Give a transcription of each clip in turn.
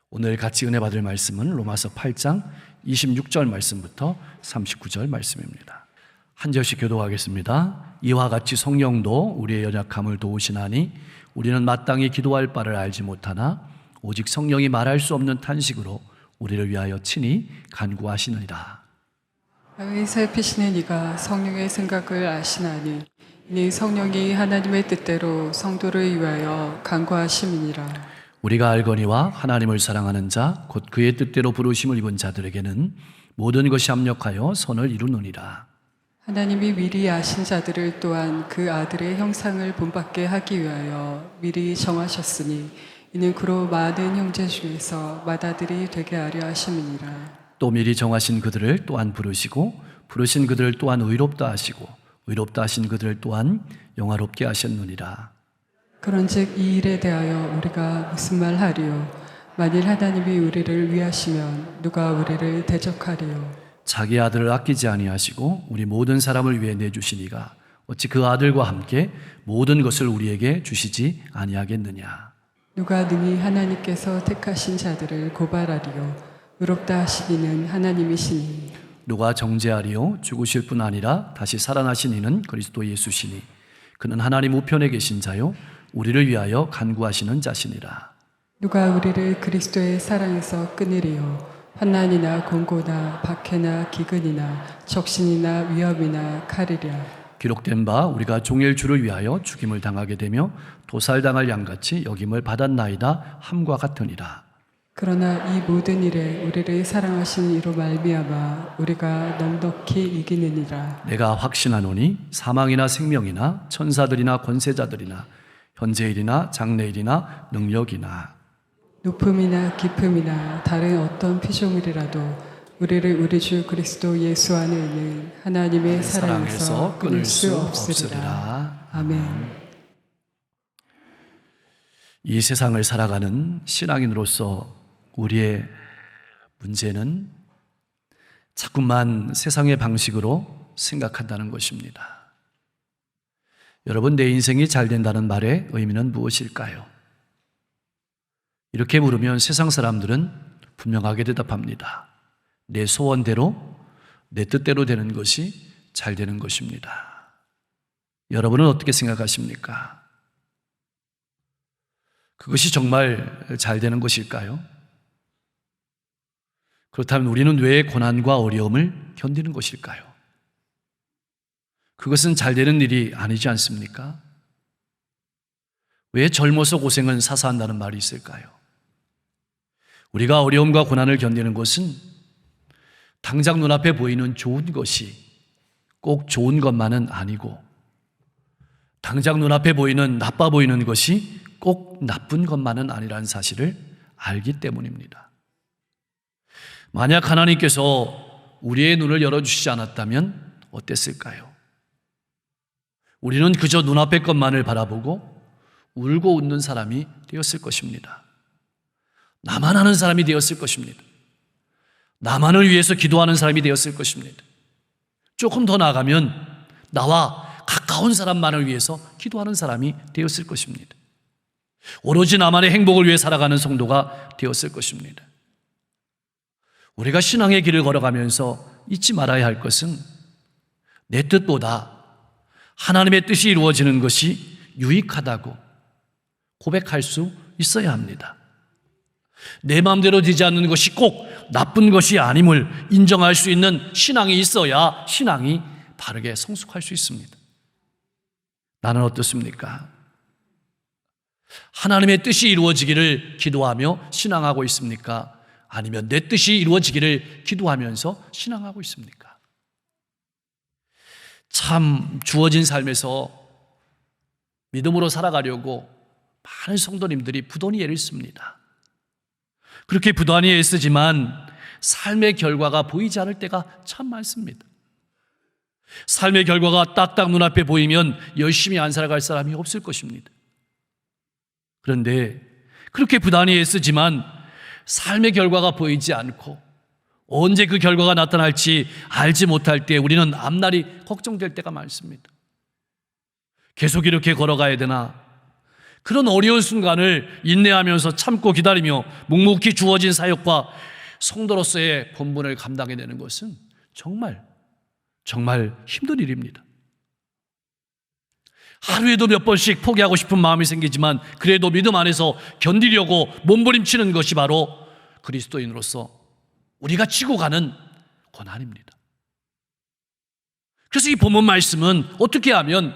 오늘 같이 은혜 받을 말씀은 로마서 8장 26절 말씀부터 39절 말씀입니다. 한 절씩 교도하겠습니다. 이와 같이 성령도 우리의 연약함을 도우시나니 우리는 마땅히 기도할 바를 알지 못하나 오직 성령이 말할 수 없는 탄식으로 우리를 위하여 친히 간구하시느니라. 마음을 살피시는 이가 성령의 생각을 아시나니 이는 성령이 하나님의 뜻대로 성도를 위하여 간구하심이니라. 우리가 알거니와 하나님을 사랑하는 자 곧 그의 뜻대로 부르심을 입은 자들에게는 모든 것이 합력하여 선을 이루느니라. 하나님이 미리 아신 자들을 또한 그 아들의 형상을 본받게 하기 위하여 미리 정하셨으니 이는 그로 많은 형제 중에서 맏아들이 되게 하려 하심이니라. 또 미리 정하신 그들을 또한 부르시고 부르신 그들을 또한 의롭다 하시고 의롭다 하신 그들을 또한 영화롭게 하셨느니라. 그런즉 이 일에 대하여 우리가 무슨 말 하리요? 만일 하나님이 우리를 위하시면 누가 우리를 대적하리요? 자기 아들을 아끼지 아니하시고 우리 모든 사람을 위해 내주시니가 어찌 그 아들과 함께 모든 것을 우리에게 주시지 아니하겠느냐. 누가 능히 하나님께서 택하신 자들을 고발하리요? 의롭다 하시기는 하나님이시니. 누가 정죄하리요? 죽으실 뿐 아니라 다시 살아나신 이는 그리스도 예수시니 그는 하나님 우편에 계신 자요 우리를 위하여 간구하시는 자시니라. 누가 우리를 그리스도의 사랑에서 끊으리요? 환난이나 공고나 박해나 기근이나 적신이나 위험이나 칼이랴. 기록된 바 우리가 종일 주를 위하여 죽임을 당하게 되며 도살당할 양같이 여김을 받았나이다 함과 같으니라. 그러나 이 모든 일에 우리를 사랑하신 이로 말미암아 우리가 넉넉히 이기느니라. 내가 확신하노니 사망이나 생명이나 천사들이나 권세자들이나 현재일이나 장래일이나 능력이나 높음이나 깊음이나 다른 어떤 피조물이라도 우리를 우리 주 그리스도 예수 안에 있는 하나님의 사랑에서 끊을 수 없으리라. 아멘. 이 세상을 살아가는 신앙인으로서 우리의 문제는 자꾸만 세상의 방식으로 생각한다는 것입니다. 여러분, 내 인생이 잘 된다는 말의 의미는 무엇일까요? 이렇게 물으면 세상 사람들은 분명하게 대답합니다. 내 소원대로, 내 뜻대로 되는 것이 잘 되는 것입니다. 여러분은 어떻게 생각하십니까? 그것이 정말 잘 되는 것일까요? 그렇다면 우리는 왜 고난과 어려움을 견디는 것일까요? 그것은 잘 되는 일이 아니지 않습니까? 왜 젊어서 고생은 사사한다는 말이 있을까요? 우리가 어려움과 고난을 견디는 것은 당장 눈앞에 보이는 좋은 것이 꼭 좋은 것만은 아니고 당장 눈앞에 보이는 나빠 보이는 것이 꼭 나쁜 것만은 아니라는 사실을 알기 때문입니다. 만약 하나님께서 우리의 눈을 열어주시지 않았다면 어땠을까요? 우리는 그저 눈앞의 것만을 바라보고 울고 웃는 사람이 되었을 것입니다. 나만 아는 사람이 되었을 것입니다. 나만을 위해서 기도하는 사람이 되었을 것입니다. 조금 더 나아가면 나와 가까운 사람만을 위해서 기도하는 사람이 되었을 것입니다. 오로지 나만의 행복을 위해 살아가는 성도가 되었을 것입니다. 우리가 신앙의 길을 걸어가면서 잊지 말아야 할 것은 내 뜻보다 하나님의 뜻이 이루어지는 것이 유익하다고 고백할 수 있어야 합니다. 내 마음대로 되지 않는 것이 꼭 나쁜 것이 아님을 인정할 수 있는 신앙이 있어야 신앙이 바르게 성숙할 수 있습니다. 나는 어떻습니까? 하나님의 뜻이 이루어지기를 기도하며 신앙하고 있습니까? 아니면 내 뜻이 이루어지기를 기도하면서 신앙하고 있습니까? 참 주어진 삶에서 믿음으로 살아가려고 많은 성도님들이 부단히 애를 씁니다. 그렇게 부단히 애쓰지만 삶의 결과가 보이지 않을 때가 참 많습니다. 삶의 결과가 딱딱 눈앞에 보이면 열심히 안 살아갈 사람이 없을 것입니다. 그런데 그렇게 부단히 애쓰지만 삶의 결과가 보이지 않고 언제 그 결과가 나타날지 알지 못할 때 우리는 앞날이 걱정될 때가 많습니다. 계속 이렇게 걸어가야 되나? 그런 어려운 순간을 인내하면서 참고 기다리며 묵묵히 주어진 사역과 성도로서의 본분을 감당해내는 것은 정말 힘든 일입니다. 하루에도 몇 번씩 포기하고 싶은 마음이 생기지만 그래도 믿음 안에서 견디려고 몸부림치는 것이 바로 그리스도인으로서 우리가 지고 가는 고난입니다. 그래서 이 본문 말씀은 어떻게 하면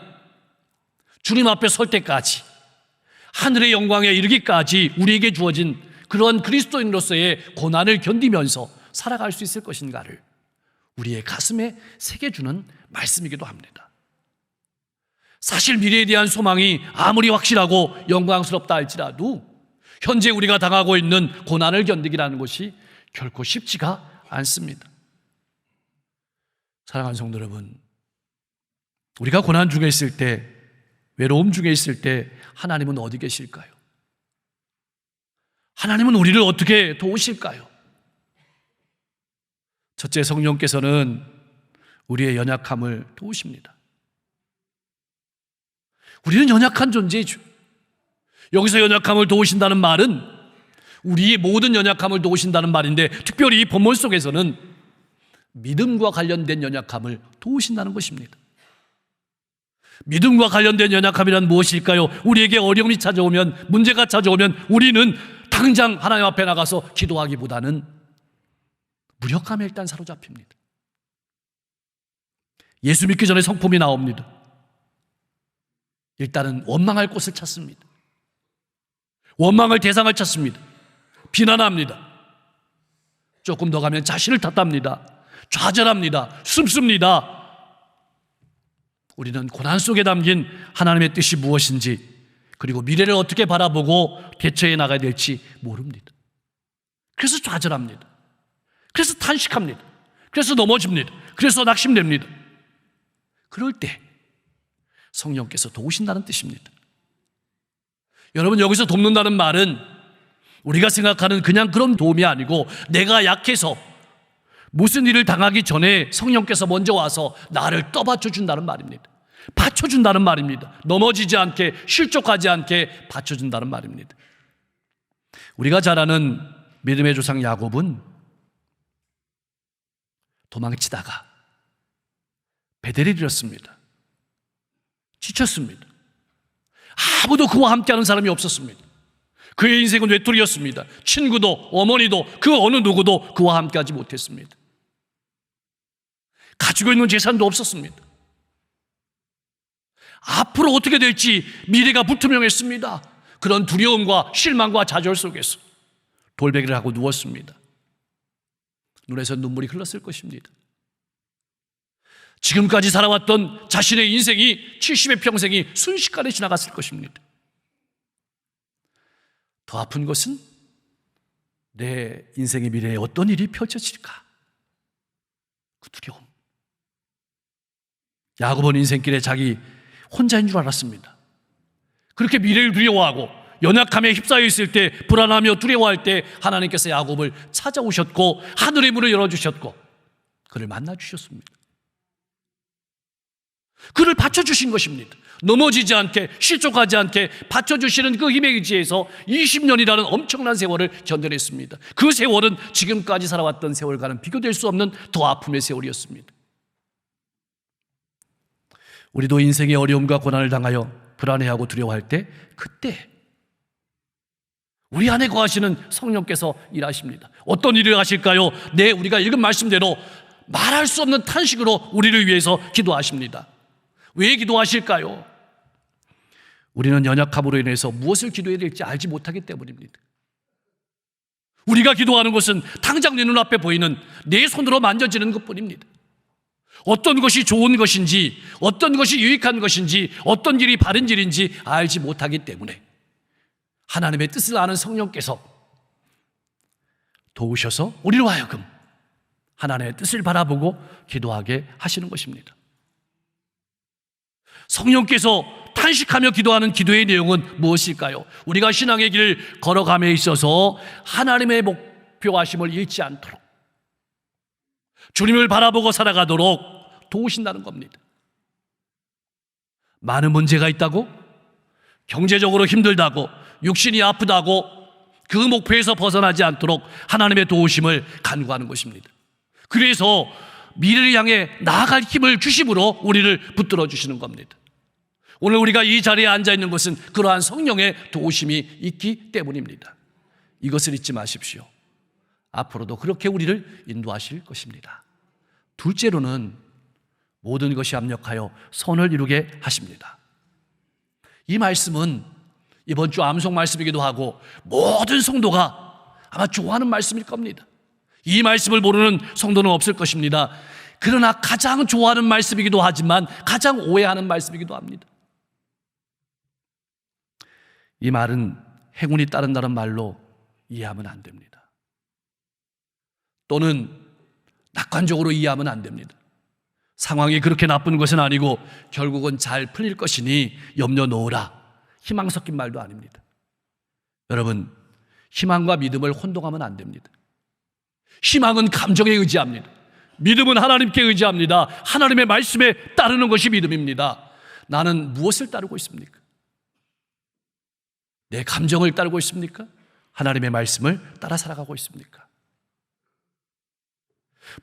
주님 앞에 설 때까지 하늘의 영광에 이르기까지 우리에게 주어진 그러한 그리스도인으로서의 고난을 견디면서 살아갈 수 있을 것인가를 우리의 가슴에 새겨주는 말씀이기도 합니다. 사실 미래에 대한 소망이 아무리 확실하고 영광스럽다 할지라도 현재 우리가 당하고 있는 고난을 견디기라는 것이 결코 쉽지가 않습니다. 사랑하는 성도 여러분, 우리가 고난 중에 있을 때, 외로움 중에 있을 때 하나님은 어디 계실까요? 하나님은 우리를 어떻게 도우실까요? 첫째, 성령께서는 우리의 연약함을 도우십니다. 우리는 연약한 존재이죠. 여기서 연약함을 도우신다는 말은 우리의 모든 연약함을 도우신다는 말인데, 특별히 이 본문 속에서는 믿음과 관련된 연약함을 도우신다는 것입니다. 믿음과 관련된 연약함이란 무엇일까요? 우리에게 어려움이 찾아오면, 문제가 찾아오면 우리는 당장 하나님 앞에 나가서 기도하기보다는 무력감에 일단 사로잡힙니다. 예수 믿기 전에 성품이 나옵니다. 일단은 원망할 곳을 찾습니다. 원망할 대상을 찾습니다. 비난합니다. 조금 더 가면 자신을 탓합니다. 좌절합니다. 숨습니다. 우리는 고난 속에 담긴 하나님의 뜻이 무엇인지, 그리고 미래를 어떻게 바라보고 대처해 나가야 될지 모릅니다. 그래서 좌절합니다. 그래서 탄식합니다. 그래서 넘어집니다. 그래서 낙심됩니다. 그럴 때 성령께서 도우신다는 뜻입니다. 여러분, 여기서 돕는다는 말은 우리가 생각하는 그냥 그런 도움이 아니고, 내가 약해서 무슨 일을 당하기 전에 성령께서 먼저 와서 나를 떠받쳐준다는 말입니다. 받쳐준다는 말입니다. 넘어지지 않게, 실족하지 않게 받쳐준다는 말입니다. 우리가 잘 아는 믿음의 조상 야곱은 도망치다가 베델을 잃었습니다. 지쳤습니다. 아무도 그와 함께하는 사람이 없었습니다. 그의 인생은 외톨이였습니다. 친구도 어머니도 그 어느 누구도 그와 함께하지 못했습니다. 가지고 있는 재산도 없었습니다. 앞으로 어떻게 될지 미래가 불투명했습니다. 그런 두려움과 실망과 좌절 속에서 돌베개를 하고 누웠습니다. 눈에서 눈물이 흘렀을 것입니다. 지금까지 살아왔던 자신의 인생이, 70의 평생이 순식간에 지나갔을 것입니다. 더 아픈 것은 내 인생의 미래에 어떤 일이 펼쳐질까? 그 두려움. 야곱은 인생길에 자기 혼자인 줄 알았습니다. 그렇게 미래를 두려워하고 연약함에 휩싸여 있을 때, 불안하며 두려워할 때 하나님께서 야곱을 찾아오셨고 하늘의 문을 열어주셨고 그를 만나주셨습니다. 그를 받쳐주신 것입니다. 넘어지지 않게, 실족하지 않게 받쳐주시는 그 힘에 의지해서 20년이라는 엄청난 세월을 견뎌냈습니다. 그 세월은 지금까지 살아왔던 세월과는 비교될 수 없는 더 아픔의 세월이었습니다. 우리도 인생의 어려움과 고난을 당하여 불안해하고 두려워할 때, 그때 우리 안에 거하시는 성령께서 일하십니다. 어떤 일을 하실까요? 우리가 읽은 말씀대로 말할 수 없는 탄식으로 우리를 위해서 기도하십니다. 왜 기도하실까요? 우리는 연약함으로 인해서 무엇을 기도해야 될지 알지 못하기 때문입니다. 우리가 기도하는 것은 당장 내 눈앞에 보이는 내 손으로 만져지는 것뿐입니다. 어떤 것이 좋은 것인지, 어떤 것이 유익한 것인지, 어떤 길이 바른 길인지 알지 못하기 때문에 하나님의 뜻을 아는 성령께서 도우셔서 우리로 하여금 하나님의 뜻을 바라보고 기도하게 하시는 것입니다. 성령께서 탄식하며 기도하는 기도의 내용은 무엇일까요? 우리가 신앙의 길을 걸어감에 있어서 하나님의 목표하심을 잃지 않도록, 주님을 바라보고 살아가도록 도우신다는 겁니다. 많은 문제가 있다고 경제적으로 힘들다고, 육신이 아프다고 그 목표에서 벗어나지 않도록 하나님의 도우심을 간구하는 것입니다. 그래서 미래를 향해 나아갈 힘을 주심으로 우리를 붙들어 주시는 겁니다. 오늘 우리가 이 자리에 앉아 있는 것은 그러한 성령의 도우심이 있기 때문입니다. 이것을 잊지 마십시오. 앞으로도 그렇게 우리를 인도하실 것입니다. 둘째로는 모든 것이 합력하여 선을 이루게 하십니다. 이 말씀은 이번 주 암송 말씀이기도 하고 모든 성도가 아마 좋아하는 말씀일 겁니다. 이 말씀을 모르는 성도는 없을 것입니다. 그러나 가장 좋아하는 말씀이기도 하지만 가장 오해하는 말씀이기도 합니다. 이 말은 행운이 따른다는 말로 이해하면 안 됩니다. 또는 낙관적으로 이해하면 안 됩니다. 상황이 그렇게 나쁜 것은 아니고 결국은 잘 풀릴 것이니 염려 놓으라, 희망 섞인 말도 아닙니다. 여러분, 희망과 믿음을 혼동하면 안 됩니다. 희망은 감정에 의지합니다. 믿음은 하나님께 의지합니다. 하나님의 말씀에 따르는 것이 믿음입니다. 나는 무엇을 따르고 있습니까? 내 감정을 따르고 있습니까? 하나님의 말씀을 따라 살아가고 있습니까?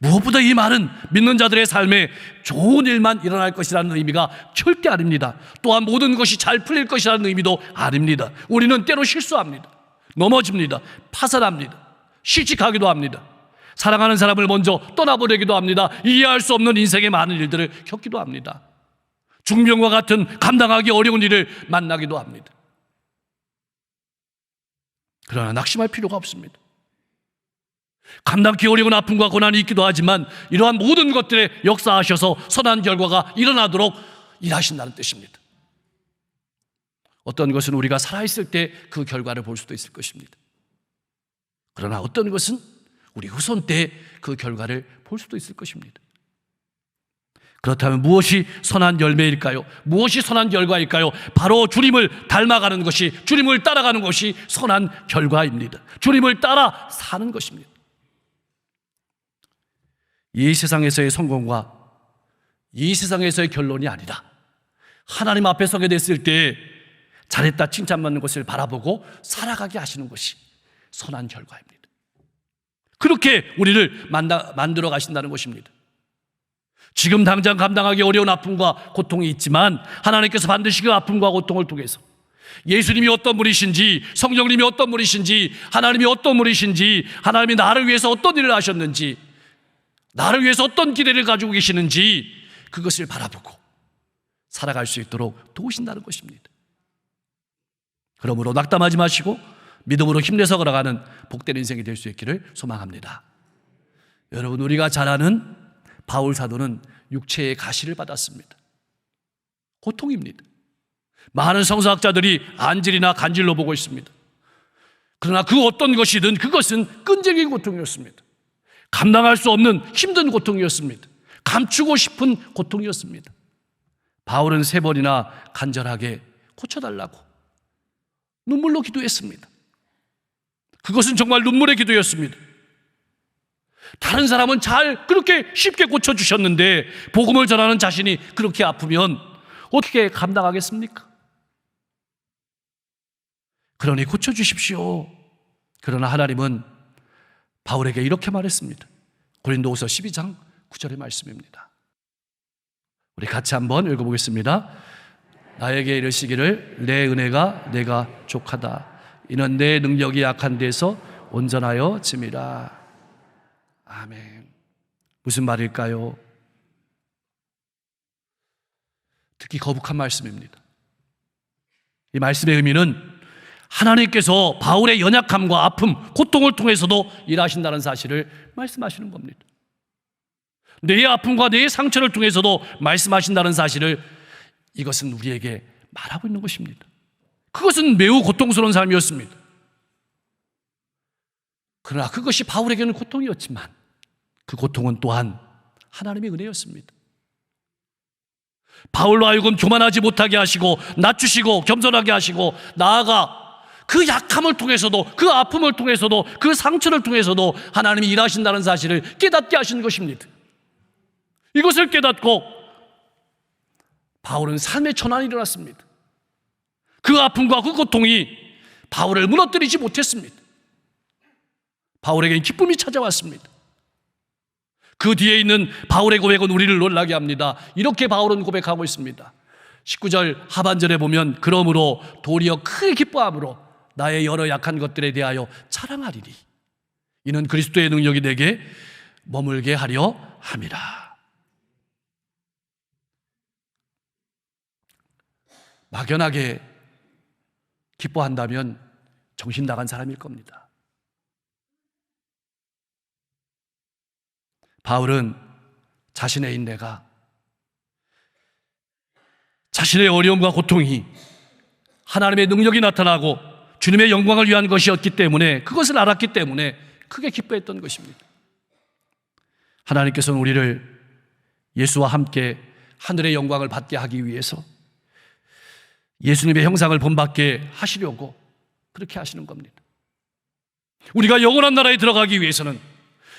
무엇보다 이 말은 믿는 자들의 삶에 좋은 일만 일어날 것이라는 의미가 절대 아닙니다. 또한 모든 것이 잘 풀릴 것이라는 의미도 아닙니다. 우리는 때로 실수합니다. 넘어집니다. 파산합니다. 실직하기도 합니다. 사랑하는 사람을 먼저 떠나보내기도 합니다. 이해할 수 없는 인생의 많은 일들을 겪기도 합니다. 중병과 같은 감당하기 어려운 일을 만나기도 합니다. 그러나 낙심할 필요가 없습니다. 감당기 어려운 아픔과 고난이 있기도 하지만 이러한 모든 것들에 역사하셔서 선한 결과가 일어나도록 일하신다는 뜻입니다. 어떤 것은 우리가 살아있을 때 그 결과를 볼 수도 있을 것입니다. 그러나 어떤 것은 우리 후손 때 그 결과를 볼 수도 있을 것입니다. 그렇다면 무엇이 선한 열매일까요? 무엇이 선한 결과일까요? 바로 주님을 닮아가는 것이, 주님을 따라가는 것이 선한 결과입니다. 주님을 따라 사는 것입니다. 이 세상에서의 성공과 이 세상에서의 결론이 아니라 하나님 앞에 서게 됐을 때 잘했다 칭찬받는 것을 바라보고 살아가게 하시는 것이 선한 결과입니다. 그렇게 우리를 만들어 가신다는 것입니다. 지금 당장 감당하기 어려운 아픔과 고통이 있지만 하나님께서 반드시 그 아픔과 고통을 통해서 예수님이 어떤 분이신지, 성령님이 어떤 분이신지, 하나님이 어떤 분이신지, 하나님이 나를 위해서 어떤 일을 하셨는지, 나를 위해서 어떤 기대를 가지고 계시는지 그것을 바라보고 살아갈 수 있도록 도우신다는 것입니다. 그러므로 낙담하지 마시고 믿음으로 힘내서 걸어가는 복된 인생이 될 수 있기를 소망합니다. 여러분, 우리가 잘 아는 바울 사도는 육체의 가시를 받았습니다. 고통입니다. 많은 성서학자들이 안질이나 간질로 보고 있습니다. 그러나 그 어떤 것이든 그것은 끈질긴 고통이었습니다. 감당할 수 없는 힘든 고통이었습니다. 감추고 싶은 고통이었습니다. 바울은 3번이나 간절하게 고쳐달라고 눈물로 기도했습니다. 그것은 정말 눈물의 기도였습니다. 다른 사람은 잘 그렇게 쉽게 고쳐주셨는데 복음을 전하는 자신이 그렇게 아프면 어떻게 감당하겠습니까? 그러니 고쳐주십시오. 그러나 하나님은 바울에게 이렇게 말했습니다. 고린도후서 12장 9절의 말씀입니다. 우리 같이 한번 읽어보겠습니다. 나에게 이르시기를 내 은혜가 내가 족하다. 이는 내 능력이 약한 데서 온전하여 짐이라. 아멘. 무슨 말일까요? 특히 거북한 말씀입니다. 이 말씀의 의미는 하나님께서 바울의 연약함과 아픔, 고통을 통해서도 일하신다는 사실을 말씀하시는 겁니다. 내 아픔과 내 상처를 통해서도 말씀하신다는 사실을 이것은 우리에게 말하고 있는 것입니다. 그것은 매우 고통스러운 삶이었습니다. 그러나 그것이 바울에게는 고통이었지만 그 고통은 또한 하나님의 은혜였습니다. 바울로 하여금 교만하지 못하게 하시고 낮추시고 겸손하게 하시고 나아가 그 약함을 통해서도, 그 아픔을 통해서도, 그 상처를 통해서도 하나님이 일하신다는 사실을 깨닫게 하신 것입니다. 이것을 깨닫고 바울은 삶의 전환이 일어났습니다. 그 아픔과 그 고통이 바울을 무너뜨리지 못했습니다. 바울에게는 기쁨이 찾아왔습니다. 그 뒤에 있는 바울의 고백은 우리를 놀라게 합니다. 이렇게 바울은 고백하고 있습니다. 19절 하반절에 보면 그러므로 도리어 크게 기뻐함으로 나의 여러 약한 것들에 대하여 자랑하리니 이는 그리스도의 능력이 내게 머물게 하려 함이라. 막연하게 기뻐한다면 정신 나간 사람일 겁니다. 바울은 자신의 인내가, 자신의 어려움과 고통이 하나님의 능력이 나타나고 주님의 영광을 위한 것이었기 때문에, 그것을 알았기 때문에 크게 기뻐했던 것입니다. 하나님께서는 우리를 예수와 함께 하늘의 영광을 받게 하기 위해서 예수님의 형상을 본받게 하시려고 그렇게 하시는 겁니다. 우리가 영원한 나라에 들어가기 위해서는,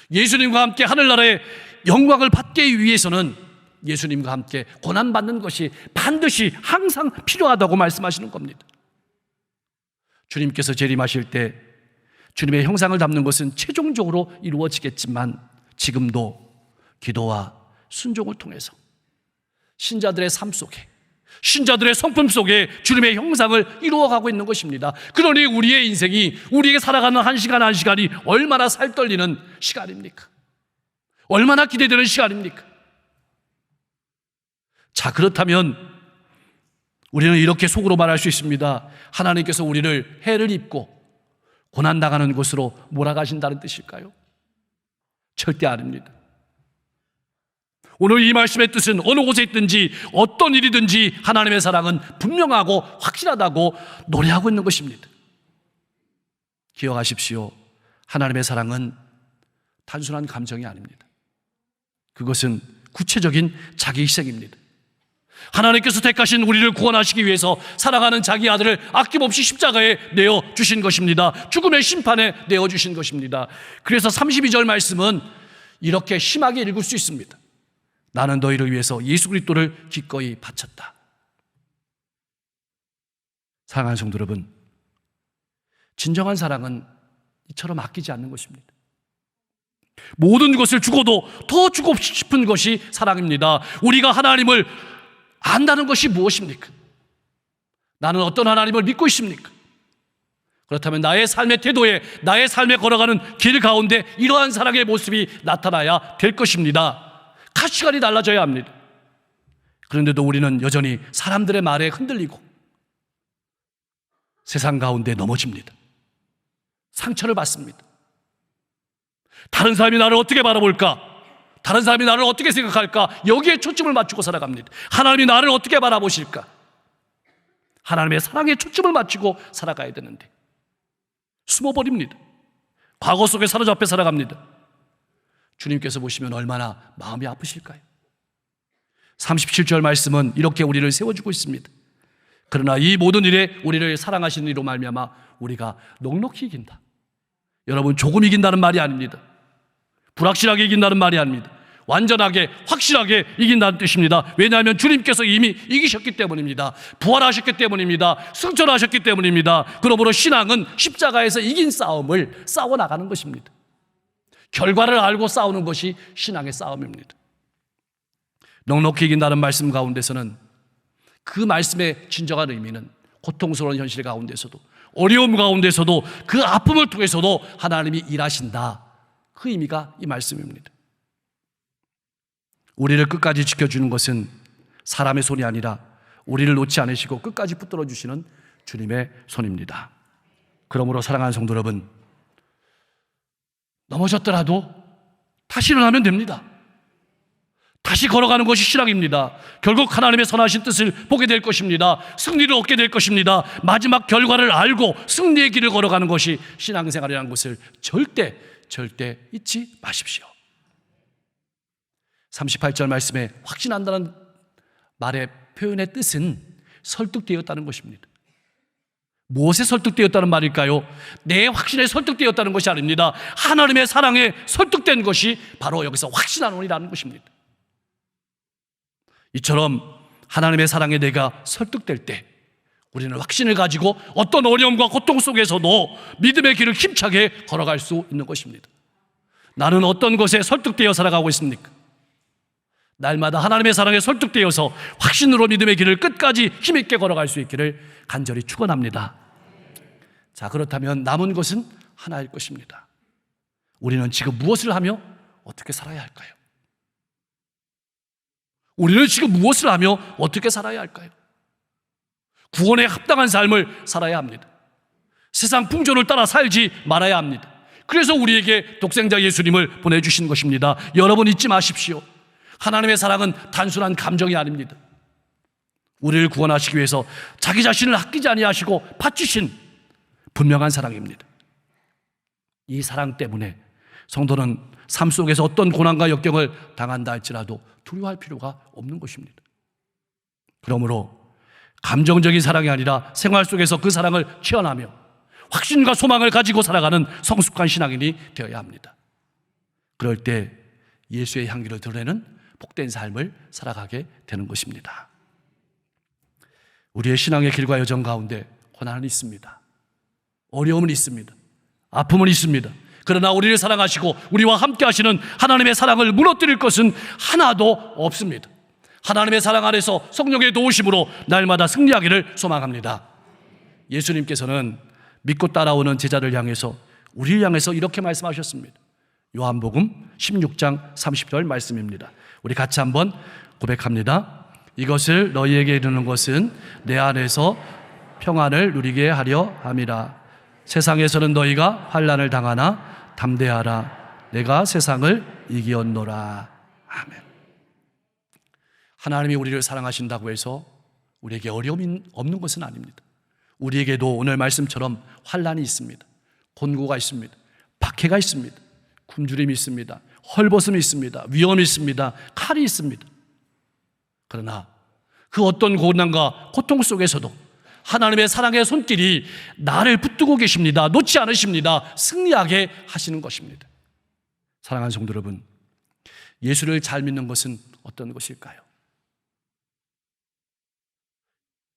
예수님과 함께 하늘나라의 영광을 받기 위해서는 예수님과 함께 고난받는 것이 반드시 항상 필요하다고 말씀하시는 겁니다. 주님께서 재림하실 때 주님의 형상을 담는 것은 최종적으로 이루어지겠지만, 지금도 기도와 순종을 통해서 신자들의 삶 속에, 신자들의 성품 속에 주님의 형상을 이루어가고 있는 것입니다. 그러니 우리의 인생이, 우리에게 살아가는 한 시간 한 시간이 얼마나 살떨리는 시간입니까? 얼마나 기대되는 시간입니까? 자, 그렇다면 우리는 이렇게 속으로 말할 수 있습니다. 하나님께서 우리를 해를 입고 고난당하는 곳으로 몰아가신다는 뜻일까요? 절대 아닙니다. 오늘 이 말씀의 뜻은 어느 곳에 있든지 어떤 일이든지 하나님의 사랑은 분명하고 확실하다고 노래하고 있는 것입니다. 기억하십시오. 하나님의 사랑은 단순한 감정이 아닙니다. 그것은 구체적인 자기 희생입니다. 하나님께서 택하신 우리를 구원하시기 위해서 사랑하는 자기 아들을 아낌없이 십자가에 내어주신 것입니다. 죽음의 심판에 내어주신 것입니다. 그래서 32절 말씀은 이렇게 심하게 읽을 수 있습니다. 나는 너희를 위해서 예수 그리스도를 기꺼이 바쳤다. 사랑하는 성도 여러분, 진정한 사랑은 이처럼 아끼지 않는 것입니다. 모든 것을 주고도 더 주고 싶은 것이 사랑입니다. 우리가 하나님을 안다는 것이 무엇입니까? 나는 어떤 하나님을 믿고 있습니까? 그렇다면 나의 삶의 태도에, 나의 삶에 걸어가는 길 가운데 이러한 사랑의 모습이 나타나야 될 것입니다. 가치관이 달라져야 합니다. 그런데도 우리는 여전히 사람들의 말에 흔들리고 세상 가운데 넘어집니다. 상처를 받습니다. 다른 사람이 나를 어떻게 바라볼까? 다른 사람이 나를 어떻게 생각할까? 여기에 초점을 맞추고 살아갑니다. 하나님이 나를 어떻게 바라보실까? 하나님의 사랑에 초점을 맞추고 살아가야 되는데 숨어버립니다. 과거 속에 사로잡혀 살아갑니다. 주님께서 보시면 얼마나 마음이 아프실까요? 37절 말씀은 이렇게 우리를 세워주고 있습니다. 그러나 이 모든 일에 우리를 사랑하시는 이로 말미암아 우리가 넉넉히 이긴다. 여러분, 조금 이긴다는 말이 아닙니다. 불확실하게 이긴다는 말이 아닙니다. 완전하게, 확실하게 이긴다는 뜻입니다. 왜냐하면 주님께서 이미 이기셨기 때문입니다. 부활하셨기 때문입니다. 승천하셨기 때문입니다. 그러므로 신앙은 십자가에서 이긴 싸움을 싸워나가는 것입니다. 결과를 알고 싸우는 것이 신앙의 싸움입니다. 넉넉히 이긴다는 말씀 가운데서는 그 말씀의 진정한 의미는 고통스러운 현실 가운데서도, 어려움 가운데서도, 그 아픔을 통해서도 하나님이 일하신다, 그 의미가 이 말씀입니다. 우리를 끝까지 지켜주는 것은 사람의 손이 아니라 우리를 놓지 않으시고 끝까지 붙들어 주시는 주님의 손입니다. 그러므로 사랑하는 성도 여러분, 넘어졌더라도 다시 일어나면 됩니다. 다시 걸어가는 것이 신앙입니다. 결국 하나님의 선하신 뜻을 보게 될 것입니다. 승리를 얻게 될 것입니다. 마지막 결과를 알고 승리의 길을 걸어가는 것이 신앙생활이라는 것을 절대 잊지 마십시오. 38절 말씀에 확신한다는 말의 표현의 뜻은 설득되었다는 것입니다. 무엇에 설득되었다는 말일까요? 내 확신에 설득되었다는 것이 아닙니다. 하나님의 사랑에 설득된 것이 바로 여기서 확신하노니라는 것입니다. 이처럼 하나님의 사랑에 내가 설득될 때 우리는 확신을 가지고 어떤 어려움과 고통 속에서도 믿음의 길을 힘차게 걸어갈 수 있는 것입니다. 나는 어떤 것에 설득되어 살아가고 있습니까? 날마다 하나님의 사랑에 설득되어서 확신으로 믿음의 길을 끝까지 힘있게 걸어갈 수 있기를 간절히 축원합니다. 자, 그렇다면 남은 것은 하나일 것입니다. 우리는 지금 무엇을 하며 어떻게 살아야 할까요? 우리는 지금 무엇을 하며 어떻게 살아야 할까요? 구원에 합당한 삶을 살아야 합니다. 세상 풍조를 따라 살지 말아야 합니다. 그래서 우리에게 독생자 예수님을 보내주신 것입니다. 여러분 잊지 마십시오. 하나님의 사랑은 단순한 감정이 아닙니다. 우리를 구원하시기 위해서 자기 자신을 아끼지 아니하시고 바치신 분명한 사랑입니다. 이 사랑 때문에 성도는 삶 속에서 어떤 고난과 역경을 당한다 할지라도 두려워할 필요가 없는 것입니다. 그러므로 감정적인 사랑이 아니라 생활 속에서 그 사랑을 체험하며 확신과 소망을 가지고 살아가는 성숙한 신앙인이 되어야 합니다. 그럴 때 예수의 향기를 드러내는 복된 삶을 살아가게 되는 것입니다. 우리의 신앙의 길과 여정 가운데 고난은 있습니다. 어려움은 있습니다. 아픔은 있습니다. 그러나 우리를 사랑하시고 우리와 함께 하시는 하나님의 사랑을 무너뜨릴 것은 하나도 없습니다. 하나님의 사랑 안에서 성령의 도우심으로 날마다 승리하기를 소망합니다. 예수님께서는 믿고 따라오는 제자를 향해서 우리를 향해서 이렇게 말씀하셨습니다. 요한복음 16장 30절 말씀입니다. 우리 같이 한번 고백합니다. 이것을 너희에게 이르는 것은 내 안에서 평안을 누리게 하려 함이라. 세상에서는 너희가 환난을 당하나 담대하라. 내가 세상을 이기었노라. 아멘. 하나님이 우리를 사랑하신다고 해서 우리에게 어려움이 없는 것은 아닙니다. 우리에게도 오늘 말씀처럼 환난이 있습니다. 곤고가 있습니다. 박해가 있습니다. 굶주림이 있습니다. 헐벗음이 있습니다. 위험이 있습니다. 칼이 있습니다. 그러나 그 어떤 고난과 고통 속에서도 하나님의 사랑의 손길이 나를 붙들고 계십니다. 놓지 않으십니다. 승리하게 하시는 것입니다. 사랑하는 성도 여러분, 예수를 잘 믿는 것은 어떤 것일까요?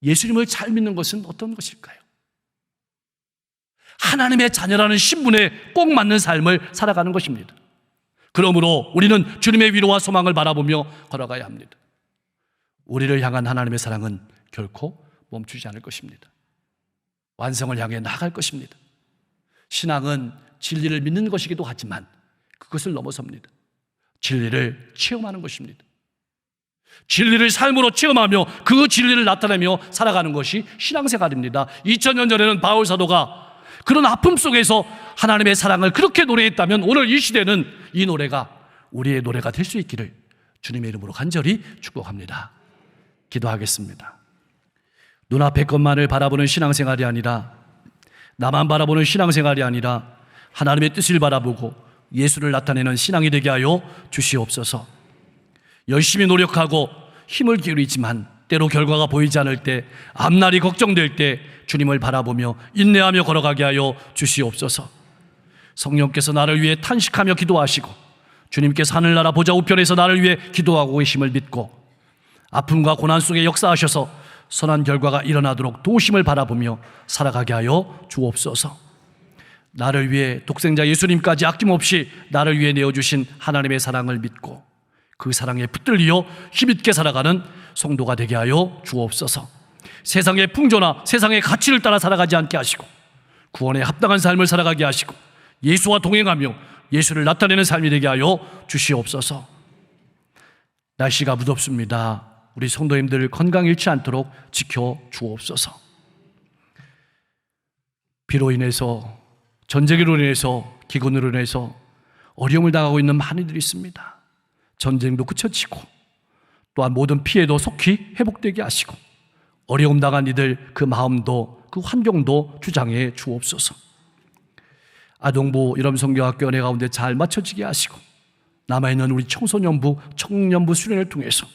예수님을 잘 믿는 것은 어떤 것일까요? 하나님의 자녀라는 신분에 꼭 맞는 삶을 살아가는 것입니다. 그러므로 우리는 주님의 위로와 소망을 바라보며 걸어가야 합니다. 우리를 향한 하나님의 사랑은 결코 멈추지 않을 것입니다. 완성을 향해 나아갈 것입니다. 신앙은 진리를 믿는 것이기도 하지만 그것을 넘어섭니다. 진리를 체험하는 것입니다. 진리를 삶으로 체험하며 그 진리를 나타내며 살아가는 것이 신앙생활입니다. 2000년 전에는 바울 사도가 그런 아픔 속에서 하나님의 사랑을 그렇게 노래했다면 오늘 이 시대는 이 노래가 우리의 노래가 될 수 있기를 주님의 이름으로 간절히 축복합니다. 기도하겠습니다. 눈앞의 것만을 바라보는 신앙생활이 아니라 나만 바라보는 신앙생활이 아니라 하나님의 뜻을 바라보고 예수를 나타내는 신앙이 되게 하여 주시옵소서. 열심히 노력하고 힘을 기울이지만 때로 결과가 보이지 않을 때, 앞날이 걱정될 때 주님을 바라보며 인내하며 걸어가게 하여 주시옵소서. 성령께서 나를 위해 탄식하며 기도하시고 주님께서 하늘나라 보좌 우편에서 나를 위해 기도하고 계심을 믿고 아픔과 고난 속에 역사하셔서 선한 결과가 일어나도록 도우심을 바라보며 살아가게 하여 주옵소서. 나를 위해 독생자 예수님까지 아낌없이 나를 위해 내어주신 하나님의 사랑을 믿고 그 사랑에 붙들리어 힘있게 살아가는 성도가 되게 하여 주옵소서. 세상의 풍조나 세상의 가치를 따라 살아가지 않게 하시고 구원에 합당한 삶을 살아가게 하시고 예수와 동행하며 예수를 나타내는 삶이 되게 하여 주시옵소서. 날씨가 무덥습니다. 우리 성도님들 건강 잃지 않도록 지켜 주옵소서. 비로 인해서, 전쟁으로 인해서, 기근으로 인해서 어려움을 당하고 있는 많은 이들이 있습니다. 전쟁도 그쳐지고 또한 모든 피해도 속히 회복되게 하시고 어려움 당한 이들 그 마음도 그 환경도 주장해 주옵소서. 아동부 일엄성교학교 은혜 가운데 잘 맞춰지게 하시고 남아있는 우리 청소년부, 청년부 수련을 통해서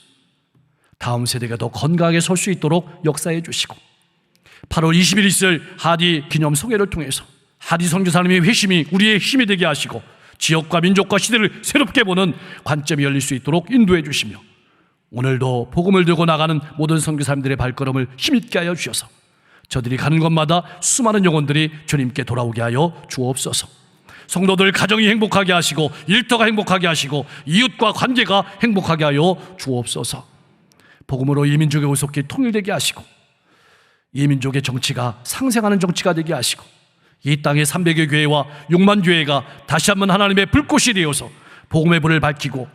다음 세대가 더 건강하게 설 수 있도록 역사해 주시고 8월 20일 있을 하디 기념 소개를 통해서 하디 선교사님의 회심이 우리의 힘이 되게 하시고 지역과 민족과 시대를 새롭게 보는 관점이 열릴 수 있도록 인도해 주시며 오늘도 복음을 들고 나가는 모든 선교사님들의 발걸음을 힘있게 하여 주셔서 저들이 가는 곳마다 수많은 영혼들이 주님께 돌아오게 하여 주옵소서. 성도들 가정이 행복하게 하시고 일터가 행복하게 하시고 이웃과 관계가 행복하게 하여 주옵소서. 복음으로 이 민족의 오속기 통일되게 하시고 이 민족의 정치가 상생하는 정치가 되게 하시고 이 땅의 300여 교회와 6만 교회가 다시 한번 하나님의 불꽃이 되어서 복음의 불을 밝히고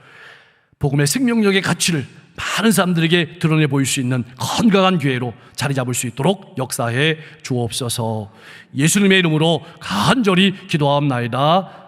복음의 생명력의 가치를 많은 사람들에게 드러내 보일 수 있는 건강한 교회로 자리 잡을 수 있도록 역사해 주옵소서. 예수님의 이름으로 간절히 기도하옵나이다.